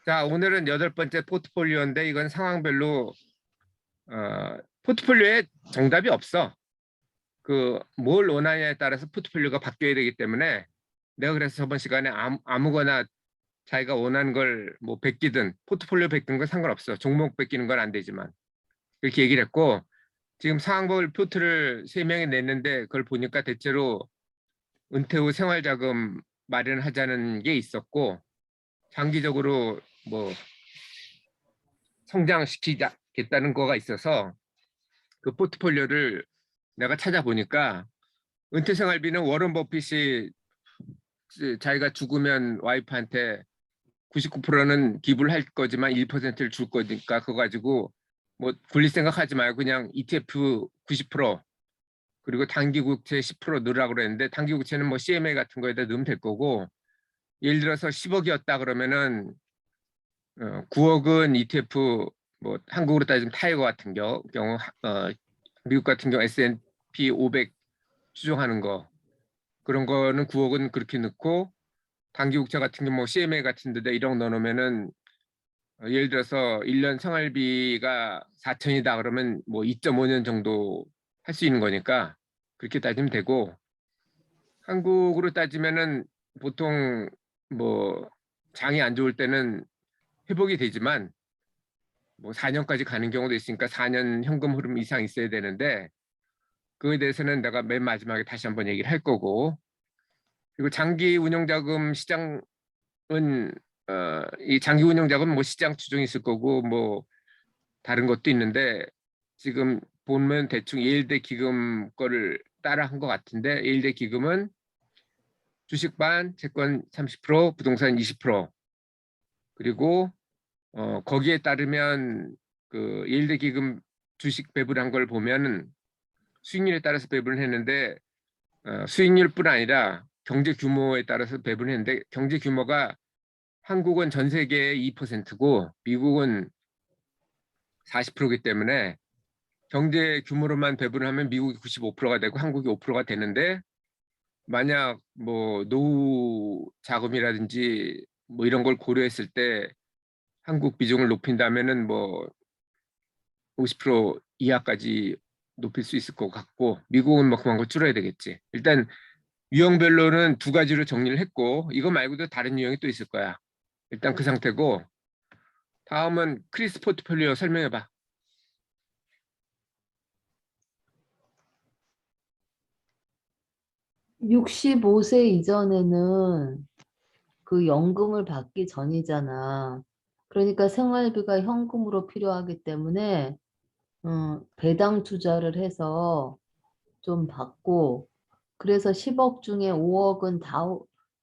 자, 오늘은 8번째 포트폴리오인데 이건 상황별로 포트폴리오에 정답이 없어. 그 뭘 원하냐에 따라서 포트폴리오가 바뀌어야 되기 때문에 내가 그래서 저번 시간에 아무거나 자기가 원하는 걸 뭐 베끼든 포트폴리오 베끼는 건 상관없어. 종목 베끼는 건 안 되지만 그렇게 얘기를 했고 지금 상황별 포트를 3명이 냈는데 그걸 보니까 대체로 은퇴 후 생활자금 마련하자는 게 있었고 장기적으로 뭐 성장시키겠다는 거가 있어서 그 포트폴리오를 내가 찾아보니까 은퇴생활비는 워런 버핏이 자기가 죽으면 와이프한테 99%는 기부를 할 거지만 1%를 줄 거니까 그거 가지고 뭐 굴릴 생각하지 말고 그냥 ETF 90% 그리고 단기국채 10% 넣으라고 그랬는데 단기국채는 뭐 CMA 같은 거에다 넣으면 될 거고 예를 들어서 10억이었다 그러면은 9억은 ETF 뭐 한국으로 따지면 타이거 같은 경우 미국 같은 경우 S&P 500 추종하는 거 그런 거는 9억은 그렇게 넣고 단기국채 같은 경우 뭐 CMA 같은 데다 1억 넣어놓으면은 예를 들어서 1년 생활비가 4천이다 그러면 뭐 2.5년 정도 할 수 있는 거니까 그렇게 따지면 되고 한국으로 따지면은 보통 뭐 장이 안 좋을 때는 회복이 되지만 뭐 4년까지 가는 경우도 있으니까 4년 현금 흐름 이상 있어야 되는데 그거에 대해서는 내가 맨 마지막에 다시 한번 얘기를 할 거고 그리고 장기 운용자금 시장은 이 장기 운용자금 뭐 시장 추종이 있을 거고 뭐 다른 것도 있는데 지금 보면 대충 예일대 기금 거를 따라 한 것 같은데 예일대 기금은 주식 반, 채권 30%, 부동산 20% 그리고 거기에 따르면 그 예일대 기금 주식 배분한 걸 보면은 수익률에 따라서 배분을 했는데 수익률뿐 아니라 경제 규모에 따라서 배분을 했는데 경제 규모가 한국은 전 세계의 2%고 미국은 40%이기 때문에 경제 규모로만 배분을 하면 미국이 95%가 되고 한국이 5%가 되는데 만약 뭐 노후 자금이라든지 뭐 이런 걸 고려했을 때 한국 비중을 높인다면은 뭐 50% 이하까지 높일 수 있을 것 같고 미국은 뭐 그만 거 줄여야 되겠지. 일단 유형별로는 2가지로 정리를 했고 이거 말고도 다른 유형이 또 있을 거야. 일단 그 상태고 다음은 크리스 포트폴리오 설명해 봐. 65세 이전에는 그 연금을 받기 전이잖아. 그러니까 생활비가 현금으로 필요하기 때문에 배당 투자를 해서 좀 받고 그래서 10억 중에 5억은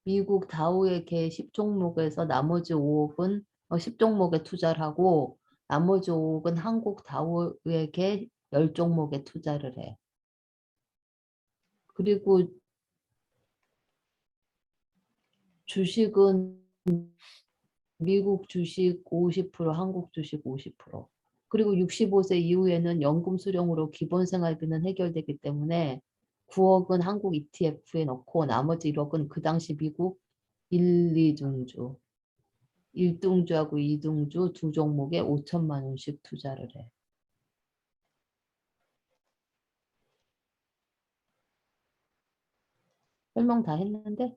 미국 다우의 개 10종목에서 나머지 5억은 10종목에 투자를 하고 나머지 5억은 한국 다우의 개 10종목에 투자를 해. 그리고 주식은 미국 주식 50%, 한국 주식 50%. 그리고 65세 이후에는 연금 수령으로 기본 생활비는 해결되기 때문에 9억은 한국 ETF에 넣고 나머지 1억은 그 당시 미국 1, 2등주, 1등주하고 2등주 두 종목에 5천만 원씩 투자를 해. 설명 다 했는데?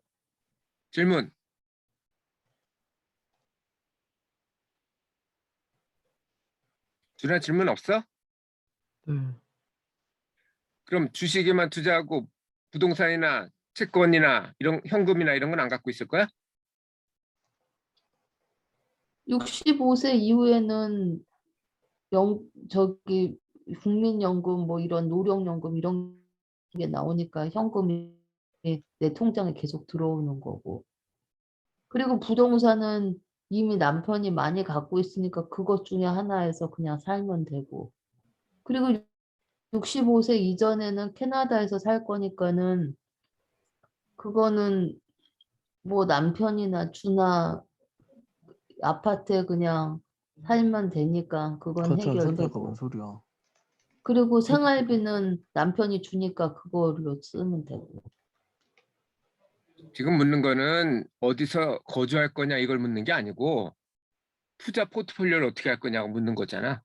질문. 준아 질문 없어? 그럼 주식에만 투자하고 부동산이나 채권이나 이런 현금이나 이런 건 안 갖고 있을 거야? 65세 이후에는 저기 국민연금 뭐 이런 노령연금 이런 게 나오니까 현금이 내 통장에 계속 들어오는 거고. 그리고 부동산은 이미 남편이 많이 갖고 있으니까 그것 중에 하나에서 그냥 살면 되고. 그리고 65세 이전에는 캐나다에서 살 거니까는 그거는 뭐 남편이나 주나 아파트에 그냥 살면 되니까 그건 그렇지 않선다니까 뭔 해결되고. 소리야. 그리고 생활비는 남편이 주니까 그걸로 쓰면 되고. 지금 묻는 거는 어디서 거주할 거냐 이걸 묻는 게 아니고 투자 포트폴리오를 어떻게 할 거냐고 묻는 거잖아.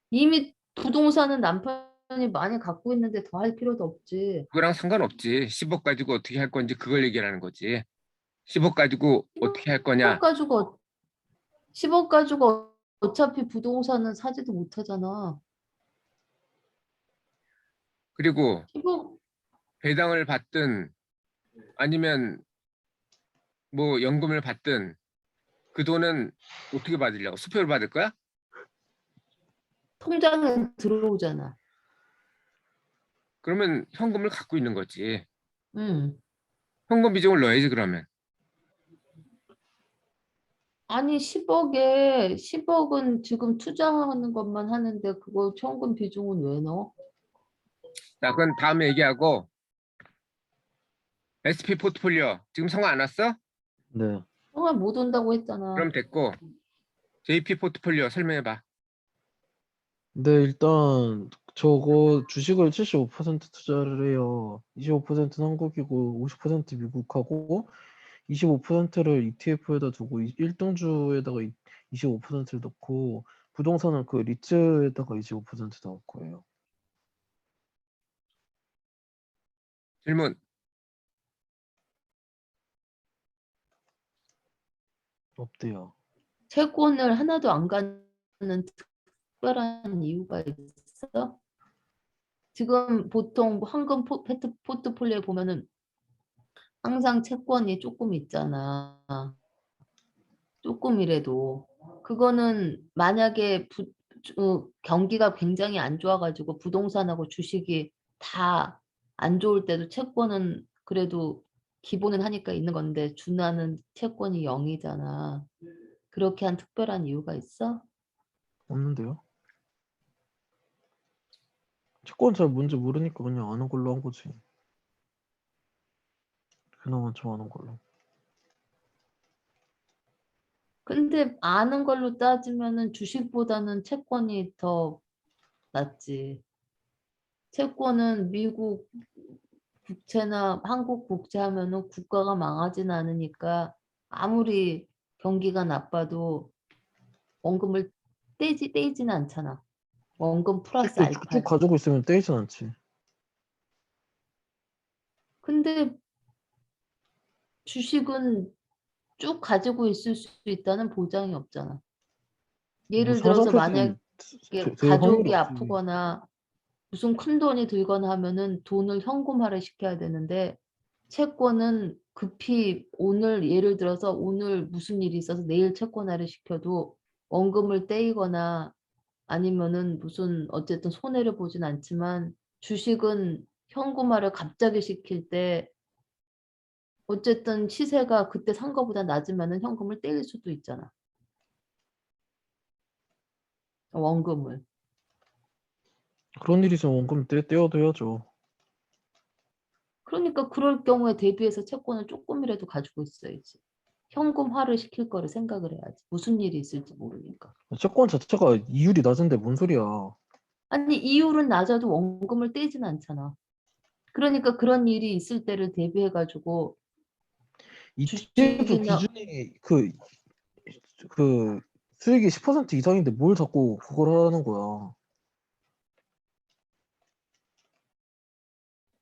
이미 부동산은 남편이 많이 갖고 있는데 더 할 필요도 없지. 그거랑 상관없지. 10억 가지고 어떻게 할 건지 그걸 얘기하는 거지. 10억 가지고 어떻게 할 10억 거냐. 가지고 10억 가지고 어차피 부동산은 사지도 못하잖아. 그리고 10억 배당을 받든 아니면 뭐 연금을 받든 그 돈은 어떻게 받으려고? 수표를 받을 거야? 통장에 들어오잖아. 그러면 현금을 갖고 있는 거지. 응. 현금 비중을 넣어야지 그러면. 아니 10억은 지금 투자하는 것만 하는데 그거 현금 비중은 왜 넣어? 자, 그건 다음에 얘기하고 SP 포트폴리오 지금 성화 안 왔어? 네. 정말 못 온다고 했잖아. 그럼 됐고 JP 포트폴리오 설명해봐. 네, 일단 저거 주식을 75% 투자를 해요. 25%는 한국이고 50% 미국하고 25%를 ETF에다 두고 1등주에다가 25%를 넣고 부동산은 그 리츠에다가 25% 넣을 거예요. 질문. 없대요. 채권을 하나도 안 가는 특별한 이유가 있어? 지금 보통 황금 포트폴리오에 보면은 항상 채권이 조금 있잖아. 조금이라도. 그거는 만약에 경기가 굉장히 안 좋아가지고 부동산하고 주식이 다 안 좋을 때도 채권은 그래도 기본은 하니까 있는 건데 준하는 채권이 0이잖아. 그렇게 한 특별한 이유가 있어? 없는데요? 채권 잘 뭔지 모르니까 그냥 아는 걸로 한 거지. 그나마 좋아하는 걸로. 근데 아는 걸로 따지면은 주식보다는 채권이 더 낫지. 채권은 미국 국채나 한국 국채 하면은 국가가 망하진 않으니까 아무리 경기가 나빠도 원금을 떼지는 않잖아. 원금 플러스 주식도 쭉 알파지. 가지고 있으면 떼이진 않지. 근데 주식은 쭉 가지고 있을 수 있다는 보장이 없잖아. 뭐 예를 들어서 상장폐지 만약에 될 확률이 가족이 없지. 아프거나 무슨 큰 돈이 들거나 하면은 돈을 현금화를 시켜야 되는데 채권은 급히 오늘 예를 들어서 오늘 무슨 일이 있어서 내일 채권화를 시켜도 원금을 떼이거나 아니면은 무슨 어쨌든 손해를 보진 않지만 주식은 현금화를 갑자기 시킬 때 어쨌든 시세가 그때 산 거보다 낮으면은 현금을 떼일 수도 있잖아. 원금을. 그런 일이 있으면 원금 떼어둬야죠. 그러니까 그럴 경우에 대비해서 채권을 조금이라도 가지고 있어야지. 현금화를 시킬 거를 생각을 해야지. 무슨 일이 있을지 모르니까. 채권 자체가 이율이 낮은데 뭔 소리야. 아니 이율은 낮아도 원금을 떼진 않잖아. 그러니까 그런 일이 있을 때를 대비해가지고 ETF 주식이나 기준이 그 수익이 10% 이상인데 뭘 자꾸 그걸 하라는 거야.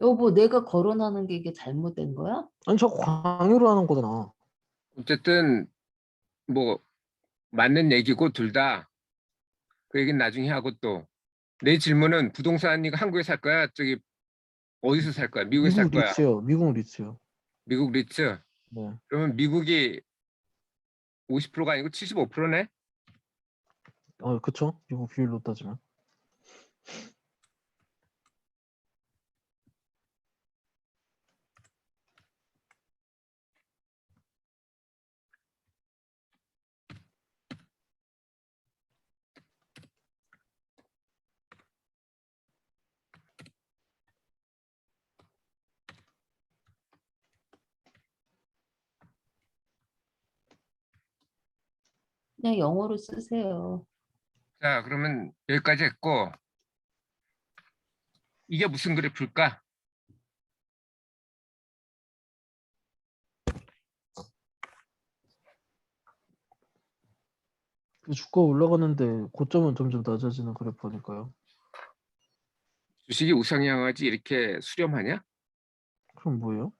여보 내가 거론하는 게 이게 잘못된 거야? 아니 자꾸 강요를 하는 거잖아. 어쨌든 뭐 맞는 얘기고 둘 다 그 얘기는 나중에 하고 또 내 질문은 부동산이 한국에 살 거야? 저기 어디서 살 거야? 미국에 살 미국 거야? 리츠요. 미국 리츠요. 미국 리츠? 네. 그러면 미국이 50%가 아니고 75%네? 그쵸? 미국 비율로 따지면. 그냥 영어로 쓰세요. 자, 그러면 여기까지 했고 이게 무슨 그래프일까? 그 주가 올라가는데 고점은 점점 낮아지는 그래프 아닐까요? 주식이 우상향하지 이렇게 수렴하냐? 그럼 뭐예요?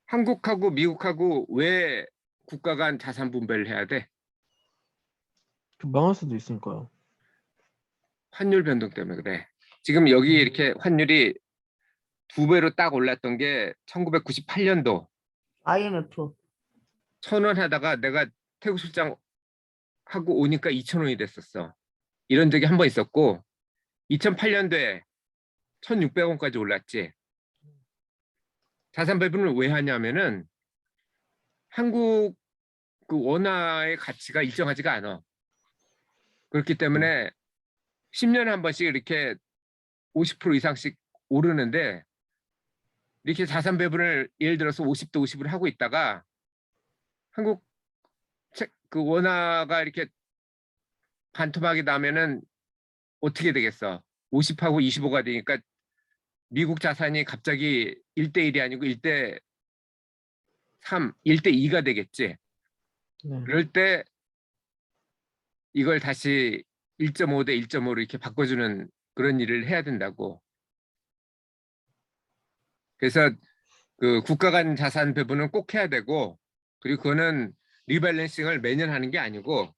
한국하고 미국하고 왜 국가 간 자산 분배를 해야 돼? 그 망할 수도 있으니까요. 환율 변동 때문에 그래. 지금 여기 이렇게 환율이 2배로 딱 올랐던 게 1998년도 IMF. 1,000원 하다가 내가 태국 출장 하고 오니까 2,000원이 됐었어. 이런 적이 한 번 있었고 2008년도에 1,600원까지 올랐지. 자산 배분을 왜 하냐면은 한국 그 원화의 가치가 일정하지가 않아. 그렇기 때문에 10년에 한 번씩 이렇게 50% 이상씩 오르는데 이렇게 자산 배분을 예를 들어서 50대 50을 하고 있다가 한국 그 원화가 이렇게 반토막이 나면은 어떻게 되겠어? 50하고 25가 되니까 미국 자산이 갑자기 1대1이 아니고 1대3, 1대2가 되겠지. 네. 그럴 때 이걸 다시 1.5대 1.5로 이렇게 바꿔주는 그런 일을 해야 된다고. 그래서 그 국가 간 자산 배분은 꼭 해야 되고, 그리고 그거는 리밸런싱을 매년 하는 게 아니고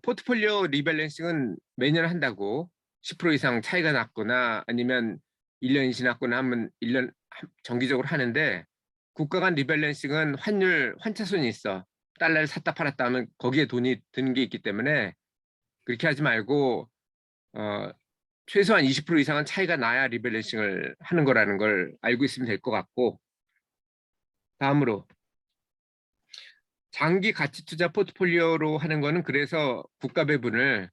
포트폴리오 리밸런싱은 매년 한다고. 10% 이상 차이가 났거나 아니면 1년이 지났거나 하면 1년 정기적으로 하는데, 국가 간 리밸런싱은 환율 환차손이 있어. 달러를 샀다 팔았다 하면 거기에 돈이 드는 게 있기 때문에 그렇게 하지 말고 최소한 20% 이상은 차이가 나야 리밸런싱을 하는 거라는 걸 알고 있으면 될 것 같고, 다음으로 장기 가치 투자 포트폴리오로 하는 거는 그래서 국가 배분을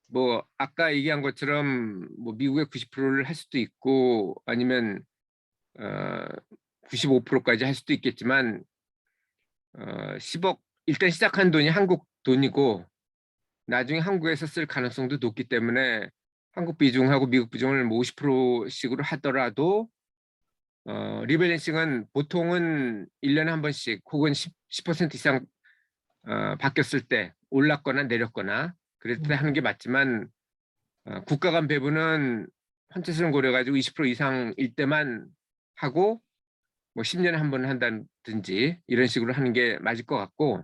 뭐 아까 얘기한 것처럼 뭐 미국의 90%를 할 수도 있고 아니면 95%까지 할 수도 있겠지만 10억 일단 시작한 돈이 한국 돈이고 나중에 한국에서 쓸 가능성도 높기 때문에 한국 비중하고 미국 비중을 뭐 50%씩으로 하더라도 리밸런싱은 보통은 1년에 한 번씩 혹은 10% 이상 바뀌었을 때 올랐거나 내렸거나 그럴 때 하는 게 맞지만 국가 간 배분은 환차손 고려가지고 20% 이상일 때만 하고 뭐 10년에 한 번 한다든지 이런 식으로 하는 게 맞을 것 같고,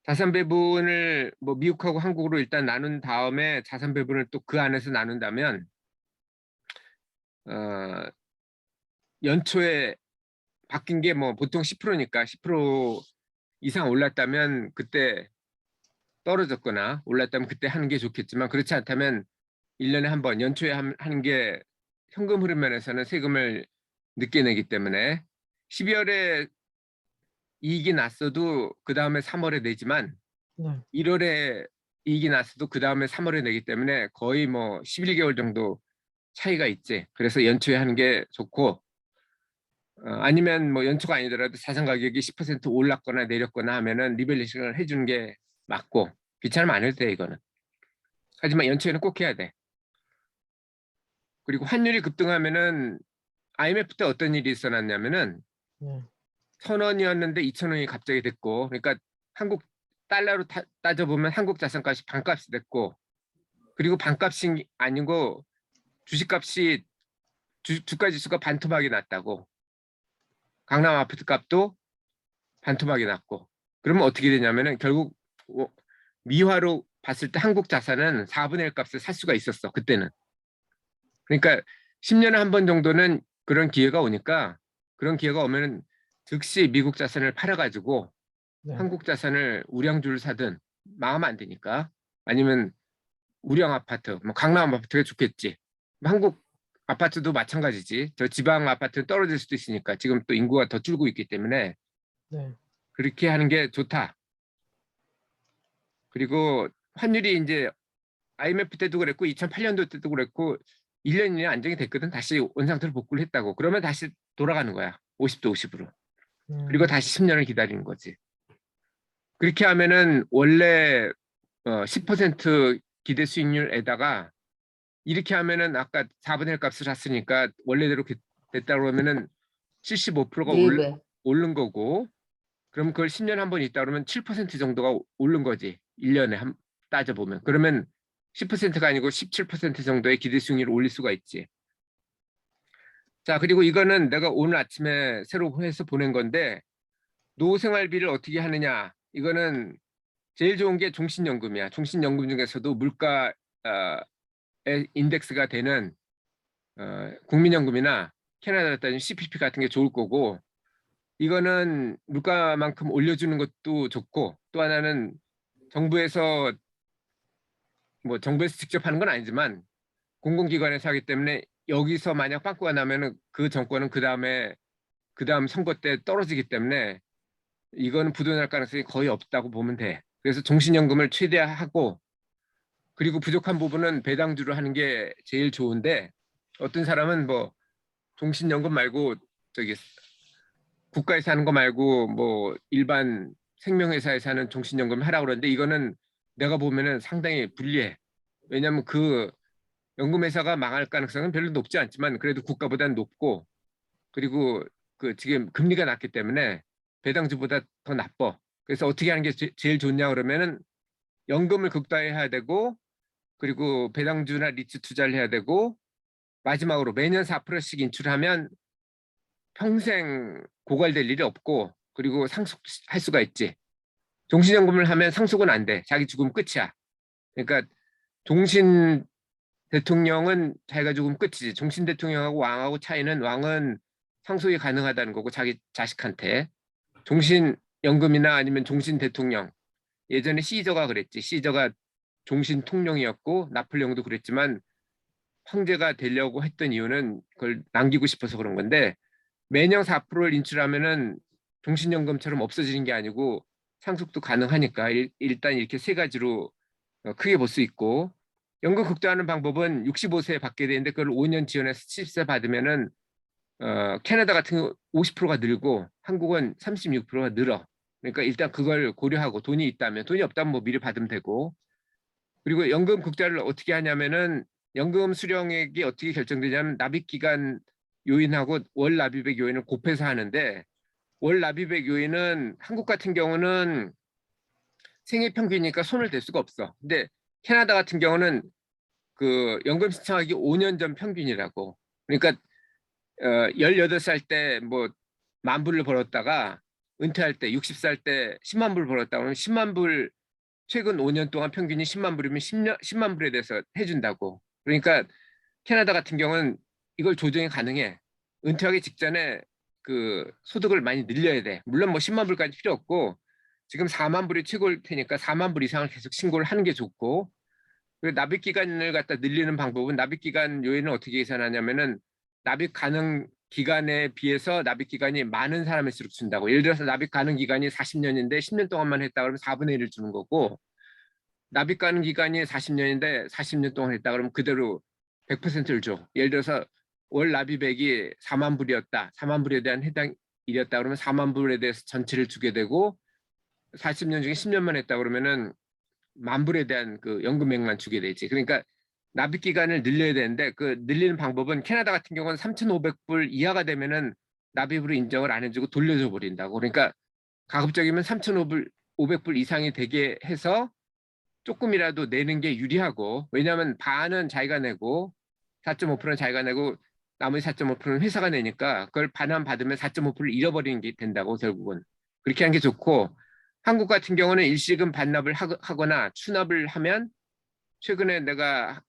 자산 배분을 뭐 미국하고 한국으로 일단 나눈 다음에 자산 배분을 또 그 안에서 나눈다면 연초에 바뀐 게 뭐 보통 10%니까 10% 이상 올랐다면 그때 떨어졌거나 올랐다면 그때 하는 게 좋겠지만, 그렇지 않다면 1년에 한 번 연초에 하는 게 현금 흐름 면에서는 세금을 늦게 내기 때문에 12월에 이익이 났어도 그 다음에 3월에 내지만 네. 1월에 이익이 났어도 그 다음에 3월에 내기 때문에 거의 뭐 11개월 정도 차이가 있지. 그래서 연초에 하는 게 좋고 아니면 뭐 연초가 아니더라도 자산 가격이 10% 올랐거나 내렸거나 하면은 리밸런싱을 해주는 게 맞고, 귀찮으면 안 해도 돼 이거는. 하지만 연초에는 꼭 해야 돼. 그리고 환율이 급등하면은 IMF 때 어떤 일이 있어놨냐면은 네. 1,000원이었는데 2,000원이 갑자기 됐고, 그러니까 한국 달러로 따져보면 한국 자산값이 반값이 됐고, 그리고 반값이 아니고 주식값이 주가 지수가 반토막이 났다고. 강남 아파트 값도 반토막이 났고. 그러면 어떻게 되냐면은 결국 미화로 봤을 때 한국 자산은 4분의 1 값을 살 수가 있었어 그때는. 그러니까 10년에 한 번 정도는 그런 기회가 오니까, 그런 기회가 오면은 즉시 미국 자산을 팔아가지고 네. 한국 자산을 우량주를 사든, 망하면 안 되니까. 아니면 우량 아파트, 뭐 강남 아파트가 좋겠지. 한국 아파트도 마찬가지지. 저 지방 아파트는 떨어질 수도 있으니까 지금 또 인구가 더 줄고 있기 때문에 네. 그렇게 하는 게 좋다. 그리고 환율이 이제 IMF 때도 그랬고 2008년도 때도 그랬고 1년 이내 안정이 됐거든. 다시 원상태로 복구를 했다고. 그러면 다시 돌아가는 거야. 50대 50으로. 그리고 다시 10년을 기다리는 거지. 그렇게 하면은 원래 10% 기대 수익률에다가 이렇게 하면은 아까 4분의 1 값을 샀으니까 원래대로 됐다 그러면은 75%가 4배. 오른 거고, 그럼 그걸 10년 한 번 있다 그러면 7% 정도가 오른 거지. 1년에 따져보면. 그러면 10%가 아니고 17% 정도의 기대 수익률을 올릴 수가 있지. 자, 그리고 이거는 내가 오늘 아침에 새로 해서 보낸 건데 노후생활비를 어떻게 하느냐. 이거는 제일 좋은 게 종신연금이야. 종신연금 중에서도 물가 인덱스가 되는 국민연금이나 캐나다 따지면 CPP 같은 게 좋을 거고, 이거는 물가만큼 올려주는 것도 좋고, 또 하나는 정부에서 정부에서 직접 하는 건 아니지만 공공기관에서 하기 때문에 여기서 만약 빵꾸가 나면은 그 정권은 그 다음 선거 때 떨어지기 때문에 이거는 부도날 가능성이 거의 없다고 보면 돼. 그래서 종신연금을 최대화하고, 그리고 부족한 부분은 배당주로 하는 게 제일 좋은데, 어떤 사람은 종신연금 말고 저기 국가에서 하는 거 말고 일반 생명회사에서 하는 종신연금 하라고 그러는데, 이거는 내가 보면은 상당히 불리해. 왜냐하면 그 연금회사가 망할 가능성은 별로 높지 않지만 그래도 국가보다는 높고, 그리고 그 지금 금리가 낮기 때문에 배당주보다 더 나빠. 그래서 어떻게 하는 게 제일 좋냐 그러면은 연금을 극다화해야 되고, 그리고 배당주나 리츠 투자를 해야 되고, 마지막으로 매년 4%씩 인출하면 평생 고갈될 일이 없고, 그리고 상속할 수가 있지. 종신연금을 하면 상속은 안 돼. 자기 죽으면 끝이야. 그러니까 종신 대통령은 자기가 죽으면 끝이지. 종신 대통령하고 왕하고 차이는, 왕은 상속이 가능하다는 거고 자기 자식한테. 종신연금이나 아니면 종신 대통령, 예전에 시저가 그랬지. 시저가 종신 통령이었고 나폴레옹도 그랬지만 황제가 되려고 했던 이유는 그걸 남기고 싶어서 그런 건데, 매년 4%를 인출하면은 종신연금처럼 없어지는 게 아니고 상속도 가능하니까 일단 이렇게 세 가지로 크게 볼 수 있고, 연금 극대화하는 방법은 65세에 받게 되는데 그걸 5년 지연해서 70세 받으면은 캐나다 같은 경우 50%가 늘고 한국은 36%가 늘어. 그러니까 일단 그걸 고려하고, 돈이 있다면, 돈이 없다면 미리 받으면 되고, 그리고 연금 극대화를 어떻게 하냐면은 연금 수령액이 어떻게 결정되냐면 납입기간 요인하고 월 납입액 요인을 곱해서 하는데, 월 납입액 요인은 한국 같은 경우는 생애 평균이니까 손을 댈 수가 없어. 근데 캐나다 같은 경우는 그 연금 신청하기 5년 전 평균이라고. 그러니까 18살 때 10,000불을 벌었다가 은퇴할 때 60살 때 10만 불 벌었다 그러면 10만 불, 최근 5년 동안 평균이 10만 불이면 10만 불에 대해서 해준다고. 그러니까 캐나다 같은 경우는 이걸 조정이 가능해. 은퇴하기 직전에 그 소득을 많이 늘려야 돼. 물론 10만 불까지 필요 없고, 지금 4만 불이 최고일 테니까 4만 불 이상을 계속 신고를 하는 게 좋고, 그리고 납입 기간을 갖다 늘리는 방법은, 납입 기간 요인은 어떻게 계산하냐면은 납입 가능 기간에 비해서 납입 기간이 많은 사람일수록 준다고. 예를 들어서 납입 가능 기간이 40년인데 10년 동안만 했다 그러면 4분의 1을 주는 거고, 납입 가능 기간이 40년인데 40년 동안 했다 그러면 그대로 100%를 줘. 예를 들어서 월 납입액이 4만 불이었다. 4만 불에 대한 해당일이었다 그러면 4만 불에 대해서 전체를 주게 되고, 40년 중에 10년만 했다 그러면은 만 불에 대한 그 연금액만 주게 되지. 그러니까 납입 기간을 늘려야 되는데, 그 늘리는 방법은 캐나다 같은 경우는 3,500불 이하가 되면은 납입으로 인정을 안 해주고 돌려줘 버린다고. 그러니까 가급적이면 3,500불 이상이 되게 해서 조금이라도 내는 게 유리하고, 왜냐하면 반은 자기가 내고 4.5%는 자기가 내고 나머지 4.5%는 회사가 내니까 그걸 반환 받으면 4.5%를 잃어버리는 게 된다고. 결국은 그렇게 하는 게 좋고, 한국 같은 경우는 일시금 반납을 하거나 추납을 하면, 최근에 내가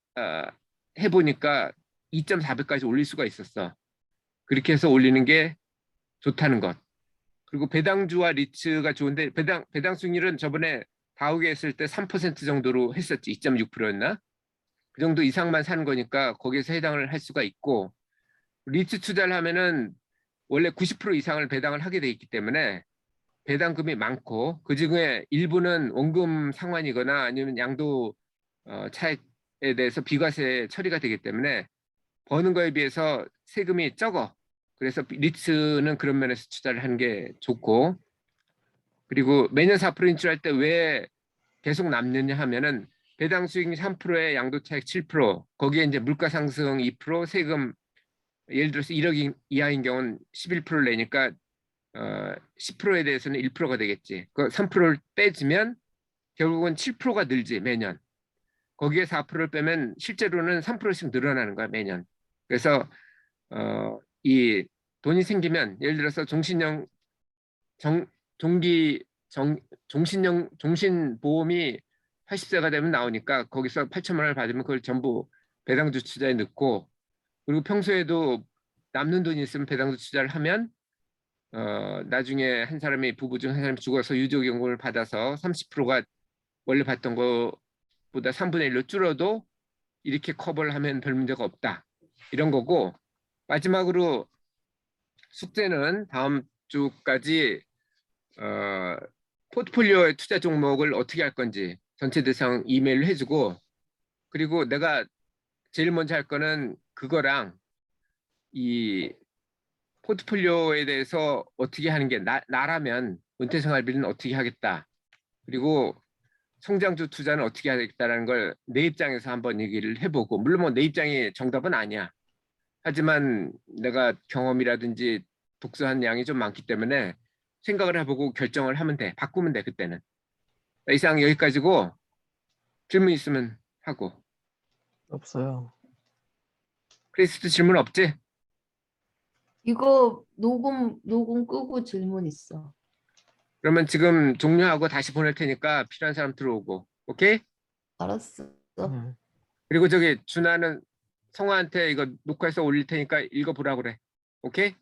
해보니까 2.4배까지 올릴 수가 있었어. 그렇게 해서 올리는 게 좋다는 것. 그리고 배당주와 리츠가 좋은데, 배당 수익률은 저번에 다우게 했을 때 3% 정도로 했었지. 2.6%였나? 그 정도 이상만 사는 거니까 거기에서 해당을 할 수가 있고, 리츠 투자를 하면은 원래 90% 이상을 배당을 하게 돼 있기 때문에 배당금이 많고, 그 중에 일부는 원금 상환이거나 아니면 양도 차익에 대해서 비과세 처리가 되기 때문에 버는 거에 비해서 세금이 적어. 그래서 리츠는 그런 면에서 투자를 하는 게 좋고, 그리고 매년 4% 인출할 때 왜 계속 남느냐 하면은 배당 수익 3%에 양도 차익 7%, 거기에 이제 물가 상승 2%, 세금 예를 들어서 1억 이하인 경우는 11%를 내니까 10%에 대해서는 1%가 되겠지. 그 3%를 빼주면 결국은 7%가 늘지 매년. 거기에 4%를 빼면 실제로는 3%씩 늘어나는 거야 매년. 그래서 이 돈이 생기면 예를 들어서 종신형 종신보험이 80세가 되면 나오니까 거기서 8천만 원을 받으면 그걸 전부 배당주 투자에 넣고, 그리고 평소에도 남는 돈이 있으면 배당주 투자를 하면 나중에 한 사람이 부부 중 한 사람이 죽어서 유족연금을 받아서 30%가 원래 받던 거보다 3분의 1로 줄어도 이렇게 커버를 하면 별 문제가 없다. 이런 거고, 마지막으로 숙제는 다음 주까지 포트폴리오의 투자 종목을 어떻게 할 건지 전체 대상 이메일을 해주고, 그리고 내가 제일 먼저 할 거는 그거랑 이 포트폴리오에 대해서 어떻게 하는 게 나라면 은퇴생활비는 어떻게 하겠다. 그리고 성장주 투자는 어떻게 하겠다라는 걸 내 입장에서 한번 얘기를 해보고, 물론 뭐 내 입장이 정답은 아니야. 하지만 내가 경험이라든지 독서한 양이 좀 많기 때문에 생각을 해보고 결정을 하면 돼. 바꾸면 돼 그때는. 이상 여기까지고, 질문 있으면 하고. 없어요. 크리스도 질문 없지? 이거 녹음 끄고 질문 있어. 그러면 지금 종료하고 다시 보낼 테니까 필요한 사람 들어오고. 오케이? 알았어. 그리고 저기 준하는 성화한테 이거 녹화해서 올릴 테니까 읽어보라 그래. 오케이?